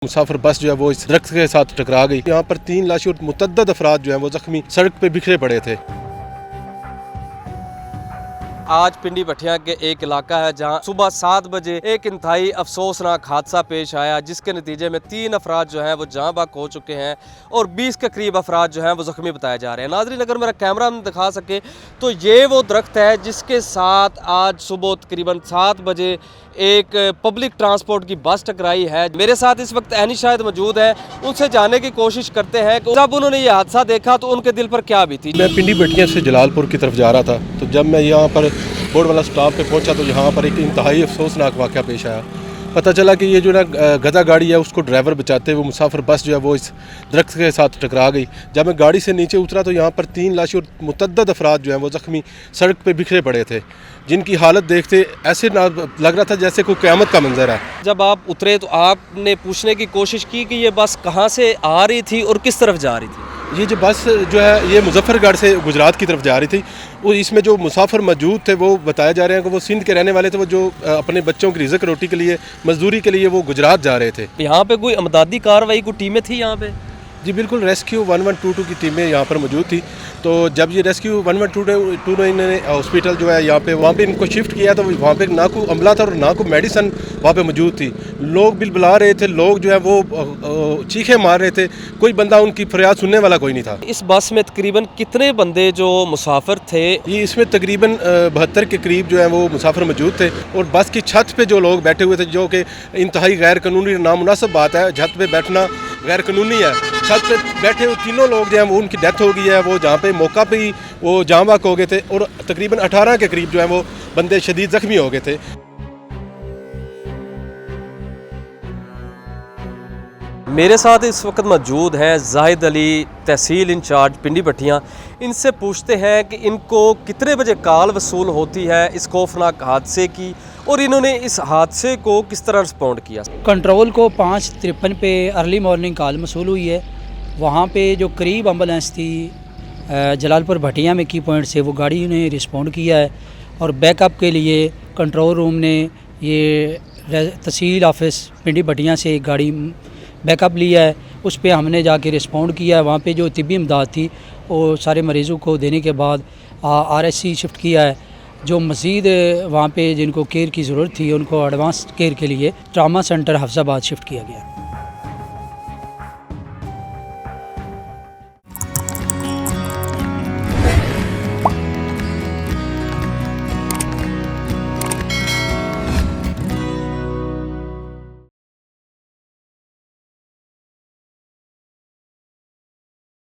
मुसाफिर बस जो है वो इस दरख्त के साथ टकरा गई। यहाँ पर 3 लाशें और मुतअद्दिद अफराद जो हैं वो जख्मी सड़क पे बिखरे पड़े थे। आज पिंडी भटिया के एक इलाका है जहां सुबह 7 बजे एक इंतहाई अफसोसनाक हादसा पेश आया, जिसके नतीजे में 3 अफराद जो हैं वो जाँ बाक हो चुके हैं और 20 के करीब अफराद जो हैं वो ज़ख्मी बताए जा रहे हैं। नाज़रीन, अगर मेरा कैमरा हम दिखा सके तो ये वो दरख्त है जिसके साथ आज सुबह तकरीबन 7 बजे एक पब्लिक ट्रांसपोर्ट की बस टकराई है। मेरे साथ इस वक्त अहनी शाहिद मौजूद है, उनसे जानने की कोशिश करते हैं कि जब उन्होंने ये हादसा देखा तो उनके दिल पर क्या बीती। मैं पिंडी भटिया से जलालपुर की तरफ जा रहा था, तो जब मैं यहाँ पर बोर्ड वाला स्टॉप पे पहुँचा तो यहाँ पर एक इंतहाई अफसोसनाक वाक़या पेश आया। पता चला कि ये जो ना गधा गाड़ी है उसको ड्राइवर बचाते हुए मुसाफिर बस जो है वो इस दरख्त के साथ टकरा गई। जब मैं गाड़ी से नीचे उतरा तो यहाँ पर 3 लाशें और मुतअद्दिद अफराद जो हैं वो ज़ख्मी सड़क पे बिखरे पड़े थे, जिनकी हालत देखते ऐसे ना लग रहा था जैसे कोई क़यामत का मंजर है। जब आप उतरे तो आपने पूछने की कोशिश की कि ये बस कहाँ से आ रही थी और किस तरफ जा रही थी? ये जो बस जो है ये मुजफ्फरगढ़ से गुजरात की तरफ जा रही थी। वो इसमें जो मुसाफिर मौजूद थे वो बताया जा रहे हैं कि वो सिंध के रहने वाले थे। वो जो अपने बच्चों की रिज़्क रोटी के लिए मजदूरी के लिए वो गुजरात जा रहे थे। यहाँ पे कोई इमदादी कार्रवाई कोई टीमें थी यहाँ पे? जी बिल्कुल, रेस्क्यू 1122 की टीमें यहाँ पर मौजूद थी। तो जब ये रेस्क्यू 1122 ने इन्होंने हॉस्पिटल जो है यहाँ पे वहाँ पे इनको शिफ्ट किया तो वहाँ पे ना कोई अमला था और ना कोई मेडिसन वहाँ पे मौजूद थी। लोग बिल बुला रहे थे, लोग जो है वो चीखे मार रहे थे, कोई बंदा उनकी फरियाद सुनने वाला कोई नहीं था। इस बस में तकरीबन कितने बंदे जो मुसाफिर थे? ये इसमें तकरीबन 72 के करीब जो है वो मुसाफिर मौजूद थे और बस की छत पे जो लोग बैठे हुए थे, जो कि इंतहाई गैर कानूनी नामुनासिब बात है। छत पे बैठना गैर कानूनी है। छत पे बैठे हुए तीनों लोग जो हैं वो उनकी डेथ हो गई है। वो जहाँ पे मौका पे ही वो जाँ बाक हो गए थे और तकरीबन 18 के करीब जो है वो बंदे शदीद ज़ख्मी हो गए थे। मेरे साथ इस वक्त मौजूद हैं जाहिद अली, तहसील इंचार्ज पिंडी भटिया। इनसे पूछते हैं कि इनको कितने बजे कॉल वसूल होती है इस खौफनाक हादसे की और इन्होंने इस हादसे को किस तरह रिस्पॉन्ड किया। कंट्रोल को 5:53 पे अर्ली मॉर्निंग कॉल वसूल हुई है। वहाँ पे जो करीब एम्बुलेंस थी जलालपुर भटिया में की पॉइंट से वो गाड़ी ने रिस्पॉन्ड किया है और बैकअप के लिए कंट्रोल रूम ने ये तहसील ऑफिस पिंडी भटिया से एक गाड़ी बैकअप लिया है। उस पे हमने जाके रिस्पॉन्ड किया है। वहाँ पे जो तिब्बी इमदाद थी वो सारे मरीज़ों को देने के बाद RSC शिफ्ट किया है। जो मज़ीद वहाँ पे जिनको केयर की ज़रूरत थी उनको एडवांस केयर के लिए ट्रामा सेंटर हफ्ज़ाबाद शिफ्ट किया गया।